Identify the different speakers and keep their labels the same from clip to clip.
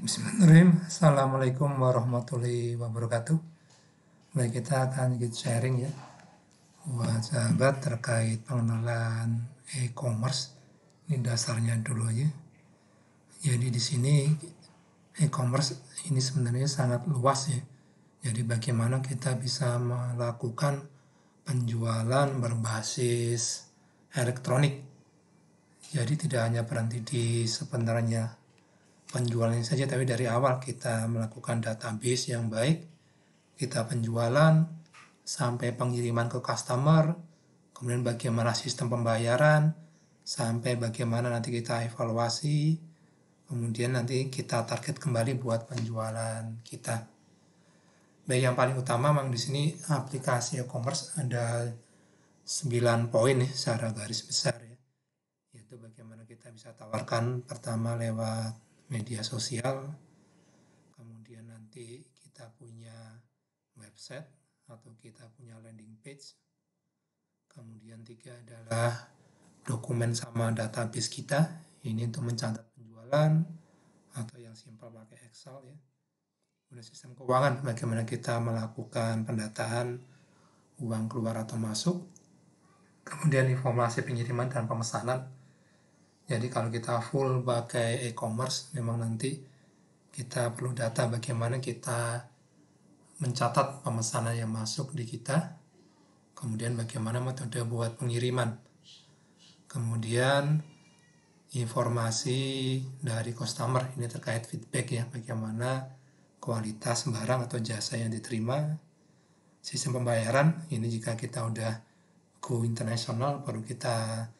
Speaker 1: Bismillahirrahmanirrahim. Assalamualaikum warahmatullahi wabarakatuh. Baik, kita akan sedikit sharing ya buat sahabat terkait pengenalan e-commerce. Ini dasarnya dulu aja. Jadi di sini e-commerce ini sebenarnya sangat luas ya. Jadi bagaimana kita bisa melakukan penjualan berbasis elektronik. Jadi tidak hanya berhenti di sebenarnya penjualannya saja, tapi dari awal kita melakukan database yang baik, kita penjualan sampai pengiriman ke customer, kemudian bagaimana sistem pembayaran, sampai bagaimana nanti kita evaluasi, kemudian nanti kita target kembali buat penjualan kita. Baik, yang paling utama memang di sini aplikasi e-commerce ada 9 poin nih secara garis besar ya. Yaitu bagaimana kita bisa tawarkan pertama lewat media sosial, kemudian nanti kita punya website atau kita punya landing page, kemudian 3 adalah dokumen sama database kita, ini untuk mencatat penjualan atau yang simpel pakai Excel ya. Kemudian sistem keuangan, bagaimana kita melakukan pendataan uang keluar atau masuk, kemudian informasi pengiriman dan pemesanan. Jadi kalau kita full pakai e-commerce, memang nanti kita perlu data bagaimana kita mencatat pemesanan yang masuk di kita, kemudian bagaimana metode buat pengiriman, kemudian informasi dari customer, ini terkait feedback ya, bagaimana kualitas barang atau jasa yang diterima, sistem pembayaran, ini jika kita udah go internasional baru kita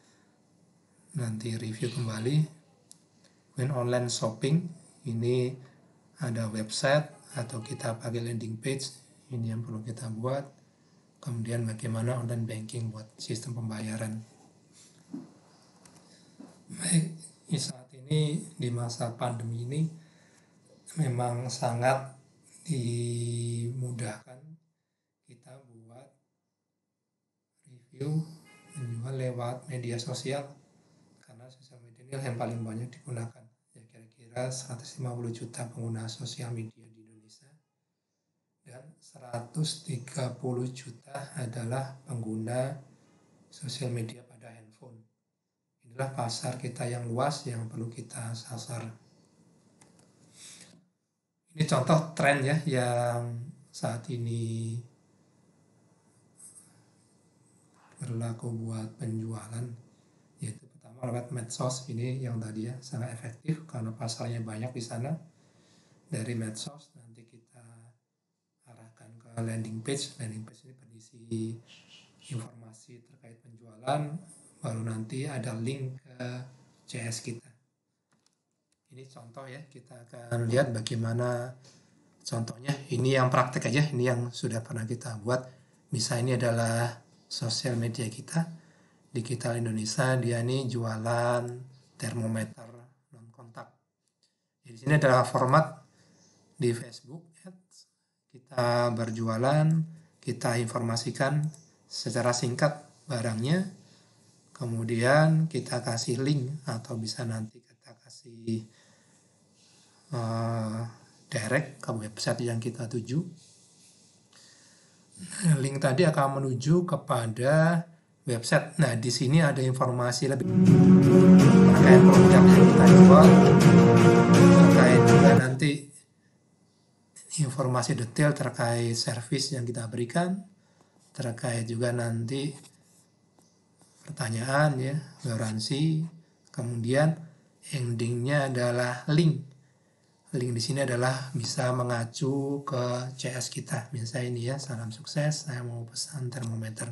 Speaker 1: nanti review kembali. Kemudian online shopping, ini ada website atau kita pakai landing page, ini yang perlu kita buat. Kemudian bagaimana online banking buat sistem pembayaran. Baik, saat ini di masa pandemi ini memang sangat dimudahkan kita buat review menjual lewat media sosial, karena sosial media ini yang paling banyak digunakan ya, kira-kira 150 juta pengguna sosial media di Indonesia dan 130 juta adalah pengguna sosial media pada handphone. Inilah pasar kita yang luas yang perlu kita sasar. Ini contoh tren ya yang saat ini berlaku buat penjualan, yaitu pertama lewat medsos. Ini yang tadi ya sangat efektif karena pasarnya banyak di sana. Dari medsos nanti kita arahkan ke landing page. Landing page ini berisi informasi terkait penjualan, baru nanti ada link ke CS kita. Ini contoh ya, kita akan lihat bagaimana contohnya. Ini yang praktek aja, ini yang sudah pernah kita buat. Bisa ini adalah sosial media kita, Digital Indonesia. Dia ini jualan termometer non kontak. Di sini adalah format di Facebook Ads. Kita berjualan, kita informasikan secara singkat barangnya, kemudian kita kasih link atau bisa nanti kita kasih direct ke website yang kita tuju. Link tadi akan menuju kepada website. Nah, di sini ada informasi lebih terkait produk yang kita jual, terkait juga nanti informasi detail terkait service yang kita berikan, terkait juga nanti pertanyaan ya, garansi, kemudian endingnya adalah link. Link di sini adalah bisa mengacu ke CS kita. Misalnya ini ya, salam sukses, saya mau pesan termometer.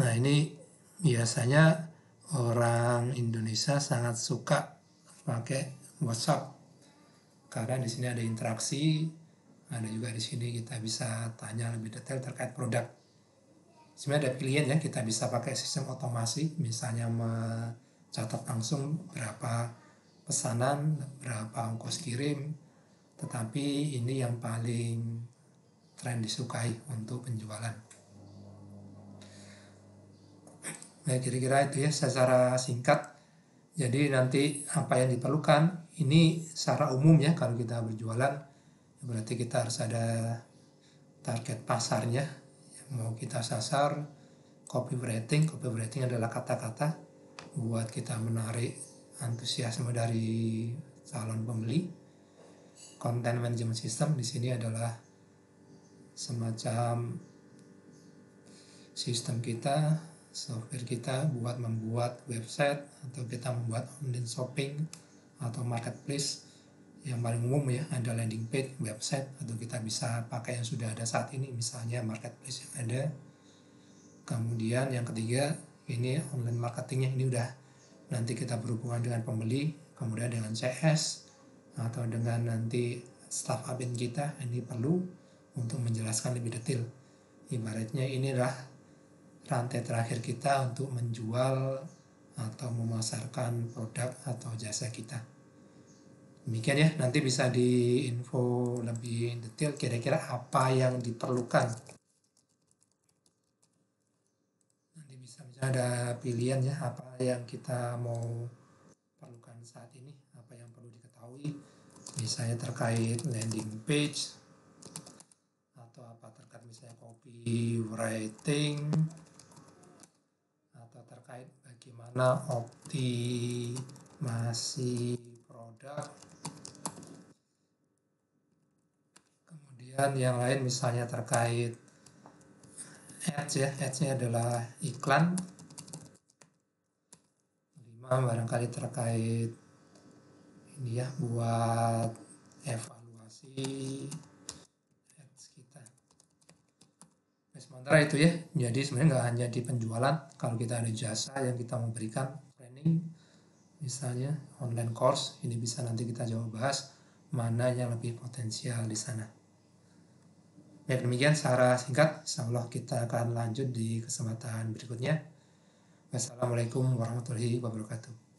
Speaker 1: Nah, ini biasanya orang Indonesia sangat suka pakai WhatsApp karena di sini ada interaksi, ada juga di sini kita bisa tanya lebih detail terkait produk. Sebenarnya ada pilihan ya, kita bisa pakai sistem otomasi, misalnya mencatat langsung berapa pesanan, berapa ongkos kirim, tetapi ini yang paling tren disukai untuk penjualan. Nah, kira-kira itu ya secara singkat Jadi nanti apa yang diperlukan ini secara umum ya, kalau kita berjualan berarti kita harus ada target pasarnya yang mau kita sasar. Copywriting adalah kata-kata buat kita menarik antusiasme dari calon pembeli. Content management system di sini adalah semacam sistem kita, software kita buat membuat website atau kita membuat online shopping atau marketplace. Yang paling umum ya ada landing page, website, atau kita bisa pakai yang sudah ada saat ini, misalnya marketplace yang ada. Kemudian yang ketiga ini online marketingnya, ini udah nanti kita berhubungan dengan pembeli, kemudian dengan CS atau dengan nanti staff admin kita, ini perlu untuk menjelaskan lebih detail. Ibaratnya inilah rantai terakhir kita untuk menjual atau memasarkan produk atau jasa kita. Demikian ya, nanti bisa diinfo lebih detail kira-kira apa yang diperlukan. Nanti bisa misalnya ada pilihan ya, apa yang kita mau perlukan saat ini, apa yang perlu diketahui, misalnya terkait landing page, atau apa terkait misalnya copywriting, atau terkait bagaimana optimasi produk. Kemudian yang lain misalnya terkait ads ya, ads-nya adalah iklan. 5 barangkali terkait ini ya, buat evaluasi ads kita. Sementara itu ya, jadi sebenarnya nggak hanya di penjualan, kalau kita ada jasa yang kita mau berikan, training misalnya online course, ini bisa nanti kita coba bahas mana yang lebih potensial di sana. Ya, demikian secara singkat. Insyaallah kita akan lanjut di kesempatan berikutnya. Wassalamualaikum warahmatullahi wabarakatuh.